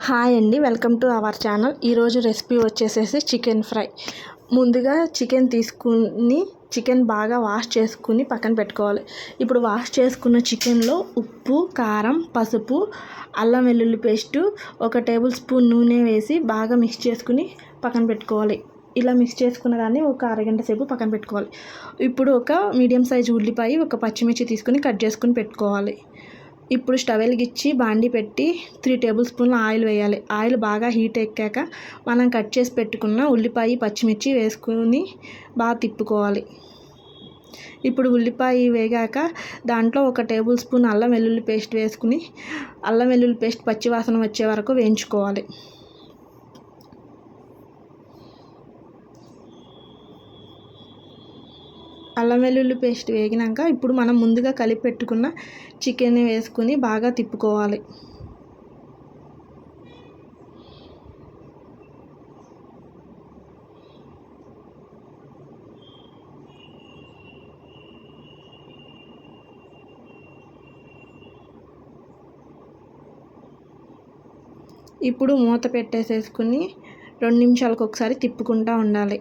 Hi అండి, welcome to our channel. ఈరోజు recipe వచ్చేసేసి చికెన్ ఫ్రై. ముందుగా చికెన్ బాగా వాష్ చేసుకుని పక్కన పెట్టుకోవాలి. ఇప్పుడు వాష్ చేసుకున్న చికెన్లో ఉప్పు, కారం, పసుపు, అల్లం వెల్లుల్లి పేస్టు, 1 టేబుల్ స్పూన్ నూనె వేసి బాగా మిక్స్ చేసుకుని పక్కన పెట్టుకోవాలి. ఇలా మిక్స్ చేసుకున్న దాన్ని ఒక అరగంట సేపు పక్కన పెట్టుకోవాలి. ఇప్పుడు ఒక మీడియం సైజు ఉల్లిపాయ, 1 పచ్చిమిర్చి తీసుకుని కట్ చేసుకుని పెట్టుకోవాలి. ఇప్పుడు స్టవ్ వెలిగించి బాండి పెట్టి 3 టేబుల్ స్పూన్ల ఆయిల్ వేయాలి. ఆయిల్ బాగా హీట్ ఎక్కాక మనం కట్ చేసి పెట్టుకున్న ఉల్లిపాయ, పచ్చిమిర్చి వేసుకుని బాగా తిప్పుకోవాలి. ఇప్పుడు ఉల్లిపాయ వేగాక దాంట్లో 1 టేబుల్ స్పూన్ అల్లం వెల్లుల్లి పేస్ట్ వేసుకుని అల్లం వెల్లుల్లి పేస్ట్ పచ్చివాసన వచ్చే వరకు వేయించుకోవాలి. అల్లం వెల్లుల్లి పేస్ట్ వేగినాక ఇప్పుడు మనం ముందుగా కలిపి పెట్టుకున్న చికెన్ వేసుకుని బాగా తిప్పుకోవాలి. ఇప్పుడు మూత పెట్టేసేసుకుని 2 నిమిషాలకు ఒకసారి తిప్పుకుంటూ ఉండాలి.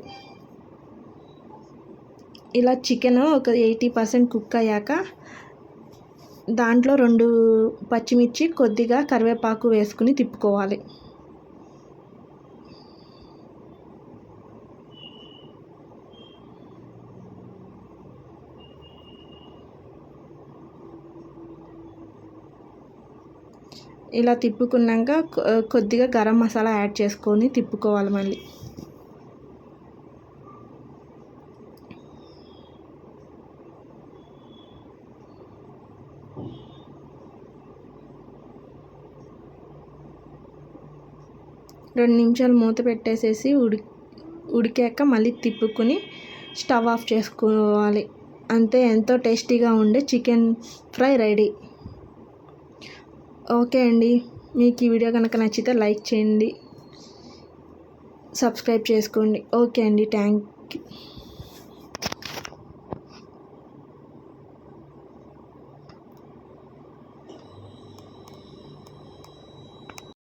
ఇలా చికెన్ ఒక 80% కుక్ అయ్యాక దాంట్లో 2 పచ్చిమిర్చి, కొద్దిగా కరివేపాకు వేసుకుని తిప్పుకోవాలి. ఇలా తిప్పుకున్నాక కొద్దిగా గరం మసాలా యాడ్ చేసుకొని తిప్పుకోవాలి. మళ్ళీ 2 నిమిషాలు మూత పెట్టేసేసి ఉడికాక మళ్ళీ తిప్పుకొని స్టవ్ ఆఫ్ చేసుకోవాలి. అంతే, ఎంతో టేస్టీగా ఉండే చికెన్ ఫ్రై రెడీ. ఓకే అండి, మీకు ఈ వీడియో కనుక నచ్చితే లైక్ చేయండి, సబ్స్క్రైబ్ చేసుకోండి. ఓకే అండి, థ్యాంక్ యూ.